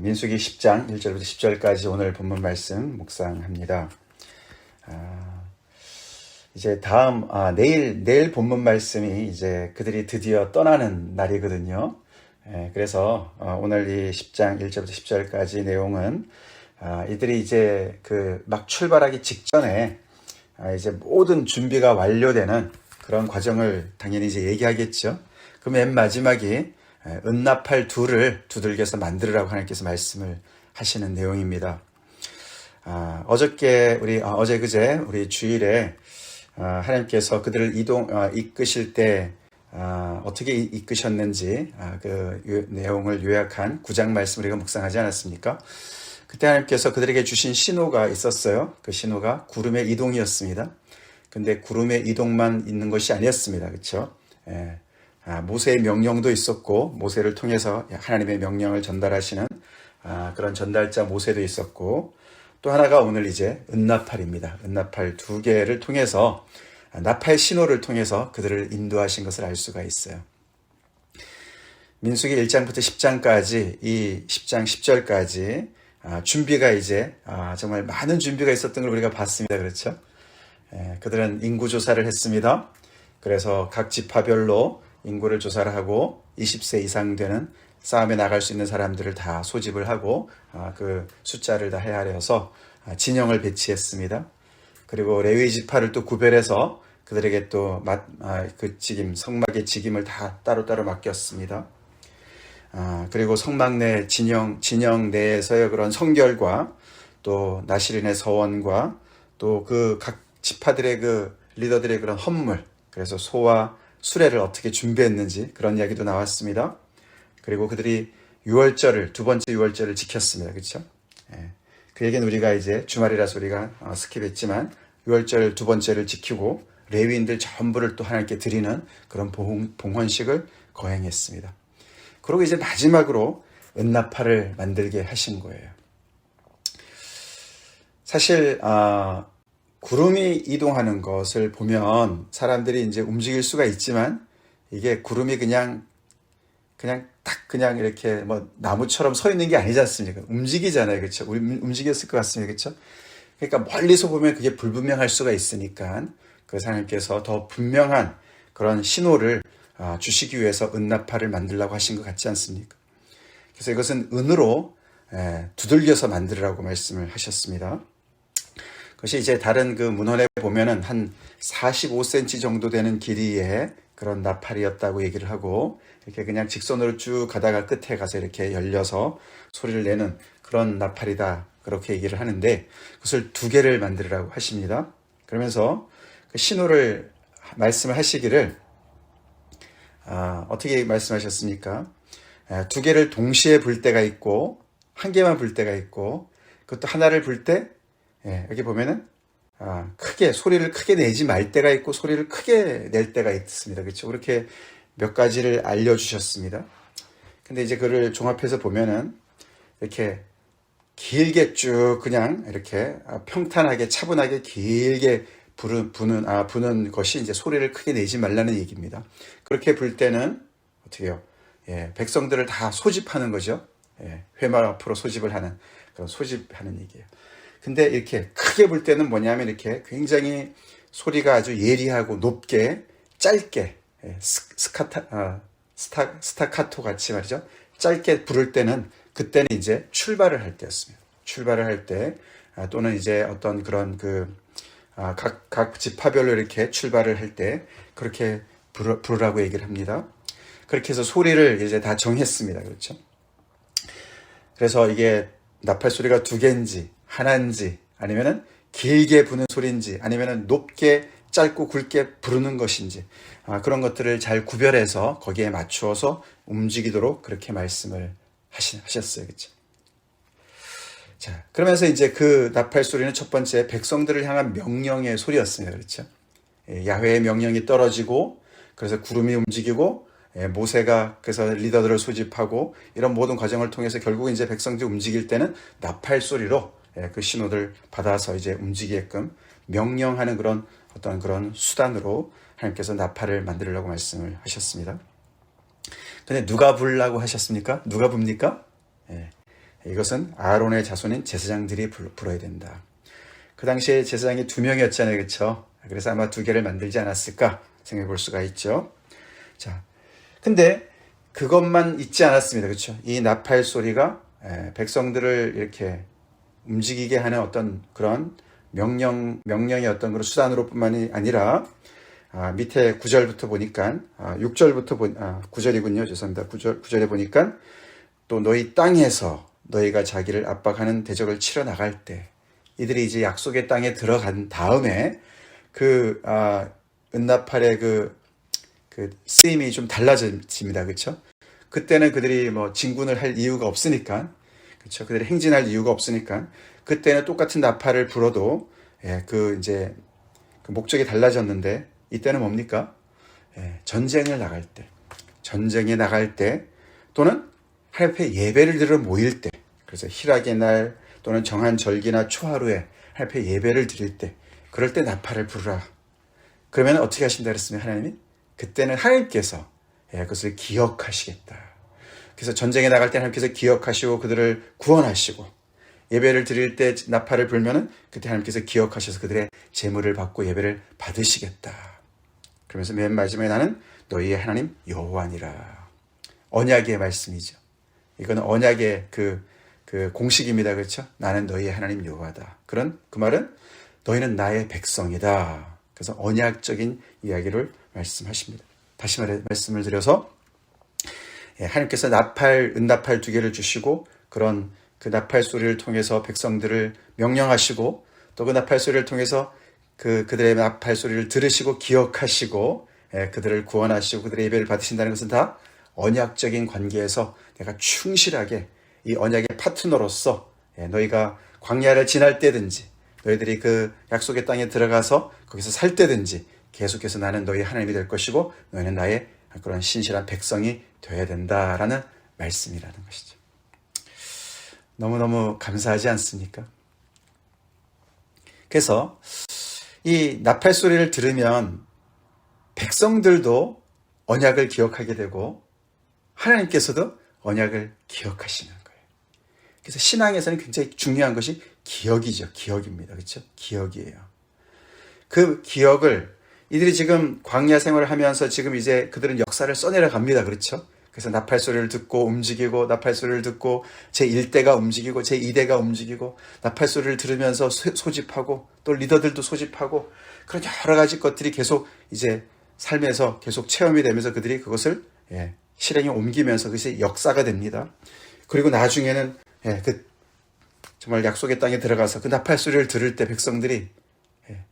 민수기 10장 1절부터 10절까지 오늘 본문 말씀 묵상합니다. 이제 내일 본문 말씀이 이제 그들이 드디어 떠나는 날이거든요. 그래서 오늘 이 10장 1절부터 10절까지 내용은 이들이 이제 막 출발하기 직전에 이제 모든 준비가 완료되는 그런 과정을 당연히 이제 얘기하겠죠. 그 맨 마지막이 은나팔 둘을 두들겨서 만들으라고 하나님께서 말씀을 하시는 내용입니다. 어제 그제 우리 주일에 하나님께서 그들을 이끄실 때 어떻게 이끄셨는지 그 내용을 요약한 9장 말씀을 우리가 묵상하지 않았습니까? 그때 하나님께서 그들에게 주신 신호가 있었어요. 그 신호가 구름의 이동이었습니다. 근데 구름의 이동만 있는 것이 아니었습니다. 그렇죠? 모세의 명령도 있었고, 모세를 통해서 하나님의 명령을 전달하시는 그런 전달자 모세도 있었고, 또 하나가 오늘 이제 은나팔입니다. 은나팔 2개를 통해서 나팔 신호를 통해서 그들을 인도하신 것을 알 수가 있어요. 민수기 1장부터 10장까지 이 10장 10절까지 준비가 이제 정말 많은 준비가 있었던 걸 우리가 봤습니다. 그렇죠? 그들은 인구조사를 했습니다. 그래서 각 지파별로 인구를 조사를 하고 20세 이상 되는 싸움에 나갈 수 있는 사람들을 다 소집을 하고 그 숫자를 다 헤아려서 진영을 배치했습니다. 그리고 레위 지파를 또 구별해서 그들에게 또 성막의 직임을 다 따로따로 맡겼습니다. 그리고 성막 내 진영 내에서의 그런 성결과 또 나시린의 서원과 또 그 각 지파들의 그 리더들의 그런 헌물, 그래서 소와 수레를 어떻게 준비했는지 그런 이야기도 나왔습니다. 그리고 그들이 두 번째 유월절을 지켰습니다. 그렇죠? 그 얘기는 우리가 이제 주말이라서 우리가 스킵했지만 유월절 두 번째를 지키고 레위인들 전부를 또 하나님께 드리는 그런 봉헌식을 거행했습니다. 그리고 이제 마지막으로 은나팔을 만들게 하신 거예요. 사실 구름이 이동하는 것을 보면 사람들이 이제 움직일 수가 있지만 이게 구름이 그냥 이렇게 뭐 나무처럼 서 있는 게 아니지 않습니까? 움직이잖아요. 그렇죠? 우리 움직였을 것 같습니다. 그렇죠? 그러니까 멀리서 보면 그게 불분명할 수가 있으니까 그래서 하나님께서 더 분명한 그런 신호를 주시기 위해서 은나팔을 만들라고 하신 것 같지 않습니까? 그래서 이것은 은으로 두들겨서 만들으라고 말씀을 하셨습니다. 그것이 이제 다른 그 문헌에 보면은 한 45cm 정도 되는 길이의 그런 나팔이었다고 얘기를 하고, 이렇게 그냥 직선으로 쭉 가다가 끝에 가서 이렇게 열려서 소리를 내는 그런 나팔이다, 그렇게 얘기를 하는데, 그것을 2개를 만들으라고 하십니다. 그러면서 그 신호를 말씀을 하시기를 어떻게 말씀하셨습니까? 2개를 동시에 불 때가 있고 1개만 불 때가 있고, 그것도 하나를 불 때 여기 보면은 소리를 크게 내지 말 때가 있고 소리를 크게 낼 때가 있습니다. 그렇죠? 그렇게 몇 가지를 알려주셨습니다. 근데 이제 그를 종합해서 보면은 이렇게 길게 쭉 그냥 이렇게 평탄하게 차분하게 길게 부는 것이 이제 소리를 크게 내지 말라는 얘기입니다. 그렇게 불 때는 어떻게 해요? 백성들을 다 소집하는 거죠. 회막 앞으로 소집을 하는 그런 소집하는 얘기예요. 근데 이렇게 크게 불 때는 뭐냐면 이렇게 굉장히 소리가 아주 예리하고 높게 짧게 스타카토 같이 말이죠. 짧게 부를 때는 그때는 이제 출발을 할 때였습니다. 출발을 할 때 또는 이제 어떤 그런 각 지파별로 이렇게 출발을 할 때 그렇게 부르라고 얘기를 합니다. 그렇게 해서 소리를 이제 다 정했습니다. 그렇죠? 그래서 이게 나팔 소리가 2개인지 하나인지 아니면은 길게 부는 소리인지 아니면은 높게 짧고 굵게 부르는 것인지 그런 것들을 잘 구별해서 거기에 맞추어서 움직이도록 그렇게 말씀을 하셨어요. 그렇죠? 자, 그러면서 이제 그 나팔 소리는 첫 번째 백성들을 향한 명령의 소리였습니다. 그렇죠? 야훼의 명령이 떨어지고 그래서 구름이 움직이고 모세가 그래서 리더들을 소집하고 이런 모든 과정을 통해서 결국 이제 백성들이 움직일 때는 나팔 소리로 그 신호를 받아서 이제 움직이게끔 명령하는 그런 어떤 그런 수단으로 하나님께서 나팔을 만들려고 말씀을 하셨습니다. 근데 누가 부르라고 하셨습니까? 누가 붑니까? 이것은 아론의 자손인 제사장들이 불어야 된다. 그 당시에 제사장이 2명이었잖아요. 그렇죠? 그래서 아마 2개를 만들지 않았을까 생각해 볼 수가 있죠. 자, 근데 그것만 있지 않았습니다. 그렇죠? 이 나팔 소리가 백성들을 이렇게 움직이게 하는 어떤 그런 명령의 어떤 그런 수단으로 뿐만이 아니라, 밑에 9절부터 보니까, 9절이군요. 죄송합니다. 9절에 보니까, 또 너희 땅에서 너희가 자기를 압박하는 대적을 치러 나갈 때, 이들이 이제 약속의 땅에 들어간 다음에, 은나팔의 그 쓰임이 좀 달라집니다. 그렇죠? 그때는 그들이 뭐 진군을 할 이유가 없으니까, 그렇죠? 그들이 행진할 이유가 없으니까, 그때는 똑같은 나팔을 불어도, 이제, 그 목적이 달라졌는데, 이때는 뭡니까? 전쟁에 나갈 때, 또는 하나님 앞에 예배를 드리러 모일 때, 그래서 희락의 날, 또는 정한 절기나 초하루에 하나님 앞에 예배를 드릴 때, 그럴 때 나팔을 부르라. 그러면 어떻게 하신다 그랬으면 하나님이? 그때는 하나님께서 그것을 기억하시겠다. 그래서 전쟁에 나갈 때 하나님께서 기억하시고 그들을 구원하시고, 예배를 드릴 때 나팔을 불면은 그때 하나님께서 기억하셔서 그들의 제물을 받고 예배를 받으시겠다. 그러면서 맨 마지막에 나는 너희의 하나님 여호와니라. 언약의 말씀이죠. 이거는 언약의 그 공식입니다. 그렇죠? 나는 너희의 하나님 여호와다. 그 말은 너희는 나의 백성이다. 그래서 언약적인 이야기를 말씀하십니다. 다시 말씀을 드려서, 하나님께서 은나팔 2개를 주시고, 그 나팔 소리를 통해서 백성들을 명령하시고, 또 그 나팔 소리를 통해서 그들의 나팔 소리를 들으시고 기억하시고, 그들을 구원하시고 그들의 예배를 받으신다는 것은 다 언약적인 관계에서 내가 충실하게 이 언약의 파트너로서, 너희가 광야를 지날 때든지, 너희들이 그 약속의 땅에 들어가서 거기서 살 때든지 계속해서 나는 너희 하나님이 될 것이고 너희는 나의 그런 신실한 백성이 되어야 된다라는 말씀이라는 것이죠. 너무너무 감사하지 않습니까? 그래서 이 나팔 소리를 들으면 백성들도 언약을 기억하게 되고 하나님께서도 언약을 기억하시는 거예요. 그래서 신앙에서는 굉장히 중요한 것이 기억이죠. 기억입니다. 그렇죠? 기억이에요. 그 기억을 이들이 지금 광야 생활을 하면서 지금 이제 그들은 역사를 써내려 갑니다. 그렇죠? 그래서 나팔 소리를 듣고 움직이고, 나팔 소리를 듣고 제1대가 움직이고 제2대가 움직이고, 나팔 소리를 들으면서 소집하고, 또 리더들도 소집하고, 그런 여러 가지 것들이 계속 이제 삶에서 계속 체험이 되면서 그들이 그것을 실행에 옮기면서 그것이 역사가 됩니다. 그리고 나중에는 정말 약속의 땅에 들어가서 그 나팔 소리를 들을 때 백성들이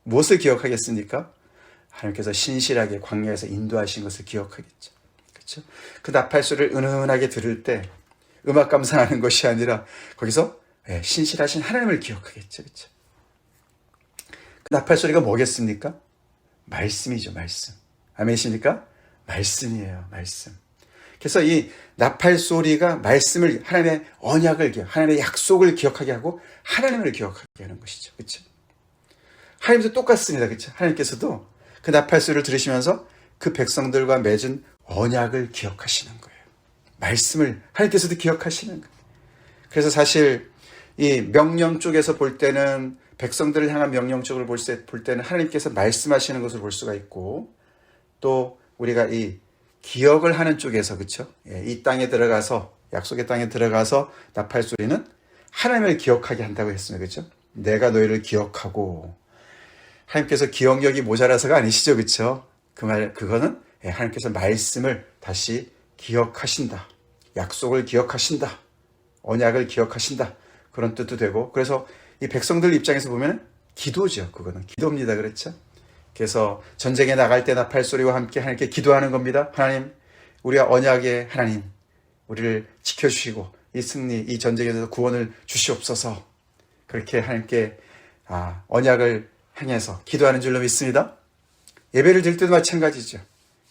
무엇을 기억하겠습니까? 하나님께서 신실하게 광야에서 인도하신 것을 기억하겠죠. 그렇죠? 그 나팔 소리를 은은하게 들을 때 음악 감상하는 것이 아니라 거기서 신실하신 하나님을 기억하겠죠. 그렇죠? 그 나팔 소리가 뭐겠습니까? 말씀이죠. 말씀. 아멘이십니까? 말씀이에요. 말씀. 그래서 이 나팔 소리가 말씀을, 하나님의 언약을 하나님의 약속을 기억하게 하고 하나님을 기억하게 하는 것이죠. 그렇죠? 하나님도 똑같습니다. 그렇죠? 하나님께서도 그 나팔 소리를 들으시면서 그 백성들과 맺은 언약을 기억하시는 거예요. 말씀을 하나님께서도 기억하시는 거예요. 그래서 사실 이 명령 쪽에서 볼 때는, 백성들을 향한 명령 쪽을 볼 때는 하나님께서 말씀하시는 것을 볼 수가 있고, 또 우리가 이 기억을 하는 쪽에서, 그렇죠? 이 땅에 들어가서, 약속의 땅에 들어가서 나팔 소리는 하나님을 기억하게 한다고 했습니다. 그렇죠? 내가 너희를 기억하고, 하나님께서 기억력이 모자라서가 아니시죠. 그렇죠? 그거는 하나님께서 말씀을 다시 기억하신다. 약속을 기억하신다. 언약을 기억하신다. 그런 뜻도 되고, 그래서 이 백성들 입장에서 보면 기도죠. 그거는 기도입니다. 그렇죠? 그래서 전쟁에 나갈 때 나팔 소리와 함께 하나님께 기도하는 겁니다. 하나님, 우리가 언약의 하나님, 우리를 지켜주시고 이 승리, 이 전쟁에서 구원을 주시옵소서. 그렇게 하나님께 언약을 향해서 기도하는 줄로 믿습니다. 예배를 드릴 때도 마찬가지죠.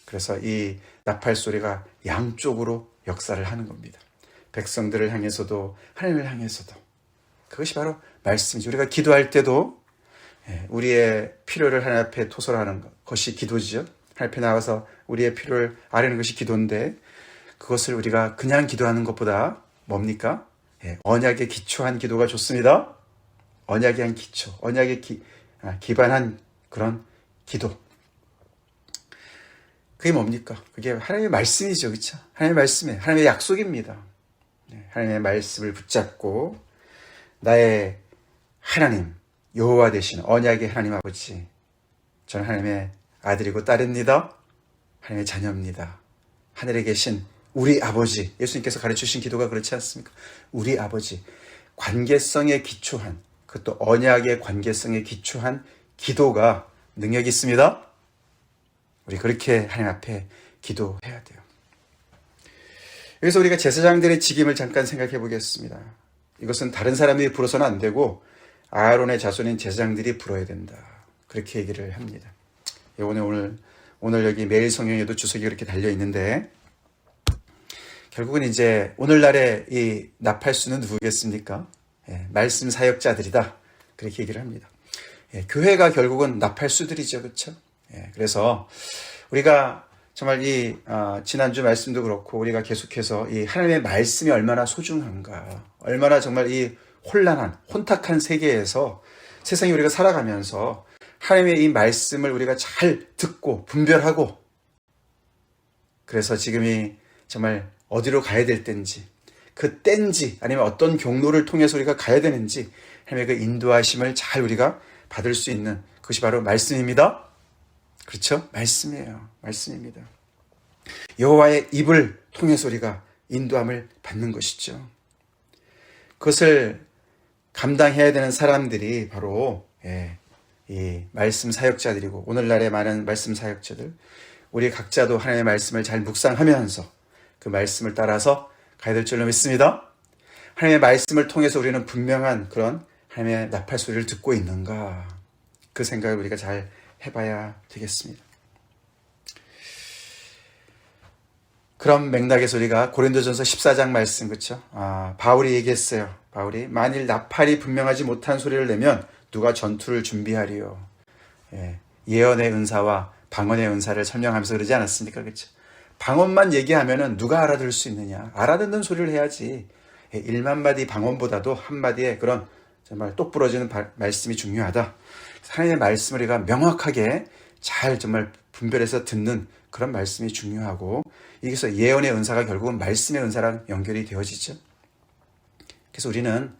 그래서 이 나팔 소리가 양쪽으로 역사를 하는 겁니다. 백성들을 향해서도 하나님을 향해서도. 그것이 바로 말씀이죠. 우리가 기도할 때도 우리의 필요를 하나님 앞에 토설하는 것이 기도지요. 하나님 앞에 나가서 우리의 필요를 아뢰는 것이 기도인데, 그것을 우리가 그냥 기도하는 것보다 뭡니까? 언약에 기초한 기도가 좋습니다. 언약에 한 기초, 언약에 기반한 그런 기도. 그게 뭡니까? 그게 하나님의 말씀이죠. 그렇죠? 하나님의 말씀에 하나님의 약속입니다. 하나님의 말씀을 붙잡고 나의 하나님 여호와 되시는 언약의 하나님 아버지, 저는 하나님의 아들이고 딸입니다. 하나님의 자녀입니다. 하늘에 계신 우리 아버지, 예수님께서 가르쳐주신 기도가 그렇지 않습니까? 우리 아버지, 관계성에 기초한, 그것도 언약의 관계성에 기초한 기도가 능력이 있습니다. 우리 그렇게 하나님 앞에 기도해야 돼요. 여기서 우리가 제사장들의 직임을 잠깐 생각해 보겠습니다. 이것은 다른 사람이 불어서는 안 되고 아론의 자손인 제사장들이 불어야 된다. 그렇게 얘기를 합니다. 오늘 여기 매일 성경에도 주석이 그렇게 달려 있는데, 결국은 이제 오늘날의 이 나팔수는 누구겠습니까? 말씀 사역자들이다. 그렇게 얘기를 합니다. 교회가 결국은 나팔수들이죠. 그렇죠? 그래서 우리가 정말 지난주 말씀도 그렇고 우리가 계속해서 이 하나님의 말씀이 얼마나 소중한가, 얼마나 정말 이 혼탁한 세계에서 세상에 우리가 살아가면서 하나님의 이 말씀을 우리가 잘 듣고 분별하고, 그래서 지금이 정말 어디로 가야 될 때인지, 그 때인지, 아니면 어떤 경로를 통해서 우리가 가야 되는지 하나님의 그 인도하심을 잘 우리가 받을 수 있는, 그것이 바로 말씀입니다. 그렇죠? 말씀이에요. 말씀입니다. 여호와의 입을 통해서 우리가 인도함을 받는 것이죠. 그것을 감당해야 되는 사람들이 바로 이 말씀 사역자들이고, 오늘날의 많은 말씀 사역자들, 우리 각자도 하나님의 말씀을 잘 묵상하면서 그 말씀을 따라서 가야 될 줄로 믿습니다. 하나님의 말씀을 통해서 우리는 분명한 그런 하나님의 나팔 소리를 듣고 있는가, 그 생각을 우리가 잘 해봐야 되겠습니다. 그런 맥락에서 우리가 고린도전서 14장 말씀, 그렇죠? 바울이 얘기했어요. 바울이 만일 나팔이 분명하지 못한 소리를 내면 누가 전투를 준비하리요. 예언의 은사와 방언의 은사를 설명하면서 그러지 않았습니까? 그렇죠? 방언만 얘기하면은 누가 알아들을 수 있느냐? 알아듣는 소리를 해야지. 1만 마디 방언보다도 한 마디의 그런 정말 똑부러지는 말씀이 중요하다. 하나님의 말씀을 우리가 명확하게 잘 정말 분별해서 듣는 그런 말씀이 중요하고, 여기서 예언의 은사가 결국은 말씀의 은사랑 연결이 되어지죠. 그래서 우리는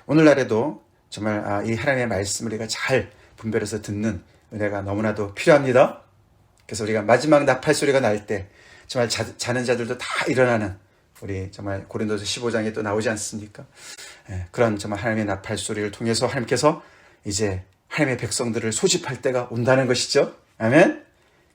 오늘날에도 정말 이 하나님의 말씀을 우리가 잘 분별해서 듣는 은혜가 너무나도 필요합니다. 그래서 우리가 마지막 나팔 소리가 날 때 정말 자는 자들도 다 일어나는, 우리 정말 고린도서 15장에 또 나오지 않습니까? 그런 정말 하나님의 나팔 소리를 통해서 하나님께서 이제 하나님의 백성들을 소집할 때가 온다는 것이죠. 아멘.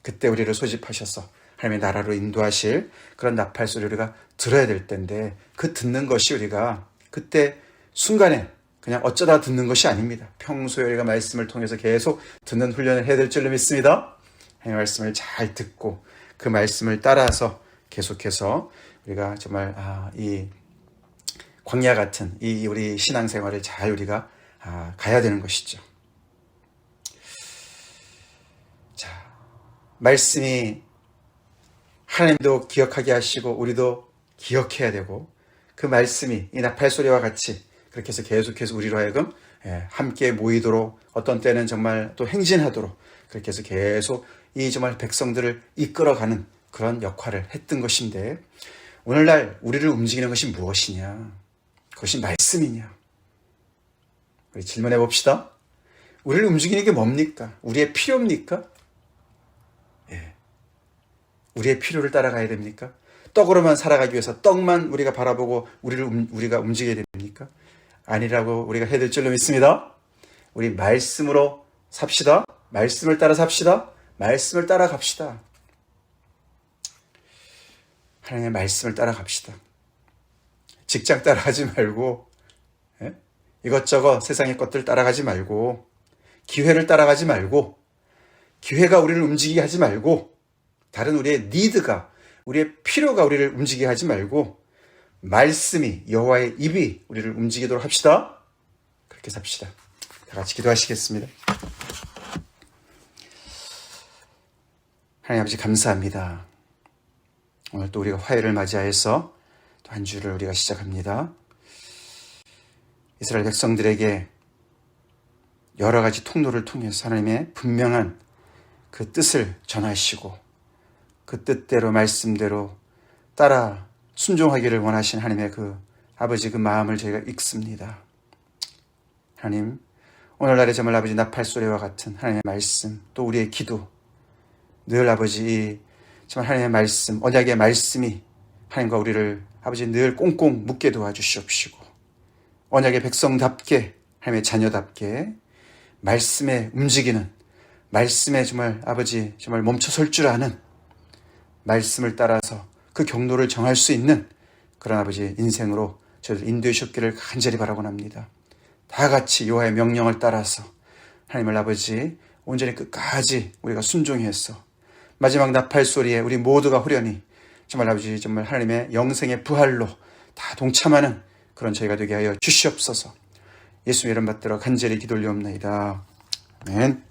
그때 우리를 소집하셔서 하나님의 나라로 인도하실 그런 나팔 소리를 우리가 들어야 될 텐데, 그 듣는 것이 우리가 그때 순간에 그냥 어쩌다 듣는 것이 아닙니다. 평소에 우리가 말씀을 통해서 계속 듣는 훈련을 해야 될 줄로 믿습니다. 하나님의 말씀을 잘 듣고 그 말씀을 따라서 계속해서 우리가 정말 이 광야 같은 이 우리 신앙생활을 잘 우리가 가야 되는 것이죠. 자, 말씀이 하나님도 기억하게 하시고 우리도 기억해야 되고, 그 말씀이 이 나팔 소리와 같이 그렇게 해서 계속해서 우리로 하여금 함께 모이도록, 어떤 때는 정말 또 행진하도록, 그렇게 해서 계속 이 정말 백성들을 이끌어가는 그런 역할을 했던 것인데, 오늘날 우리를 움직이는 것이 무엇이냐? 그것이 말씀이냐? 우리 질문해 봅시다. 우리를 움직이는 게 뭡니까? 우리의 필요입니까? 우리의 필요를 따라가야 됩니까? 떡으로만 살아가기 위해서 떡만 우리가 바라보고 우리가 움직여야 됩니까? 아니라고 우리가 해야 될 줄로 믿습니다. 우리 말씀으로 삽시다. 말씀을 따라 삽시다. 말씀을 따라 갑시다. 하나님의 말씀을 따라 갑시다. 직장 따라가지 말고, 이것저것 세상의 것들 따라가지 말고, 기회를 따라가지 말고, 기회가 우리를 움직이게 하지 말고, 다른 우리의 니드가, 우리의 필요가 우리를 움직이게 하지 말고, 말씀이, 여호와의 입이 우리를 움직이도록 합시다. 그렇게 삽시다. 다 같이 기도하시겠습니다. 하나님 아버지, 감사합니다. 오늘 또 우리가 화요일을 맞이하여서 또 한 주를 우리가 시작합니다. 이스라엘 백성들에게 여러 가지 통로를 통해서 하나님의 분명한 그 뜻을 전하시고 그 뜻대로 말씀대로 따라 순종하기를 원하신 하나님의 그 아버지 그 마음을 저희가 읽습니다. 하나님, 오늘날의 정말 아버지 나팔소리와 같은 하나님의 말씀, 또 우리의 기도, 늘 아버지 정말 하나님의 말씀, 언약의 말씀이 하나님과 우리를 아버지 늘 꽁꽁 묶게 도와주시옵시고 언약의 백성답게 하나님의 자녀답게 말씀에 움직이는, 말씀에 정말 아버지 정말 멈춰설 줄 아는, 말씀을 따라서 그 경로를 정할 수 있는 그런 아버지 인생으로 저희를 인도해 주셨기를 간절히 바라곤 합니다. 다 같이 여호와의 명령을 따라서 하나님을 아버지 온전히 끝까지 우리가 순종해서 마지막 나팔 소리에 우리 모두가 후련히 정말 아버지 정말 하나님의 영생의 부활로 다 동참하는 그런 저희가 되게 하여 주시옵소서. 예수의 이름 받들어 간절히 기도 올리옵나이다. 아멘.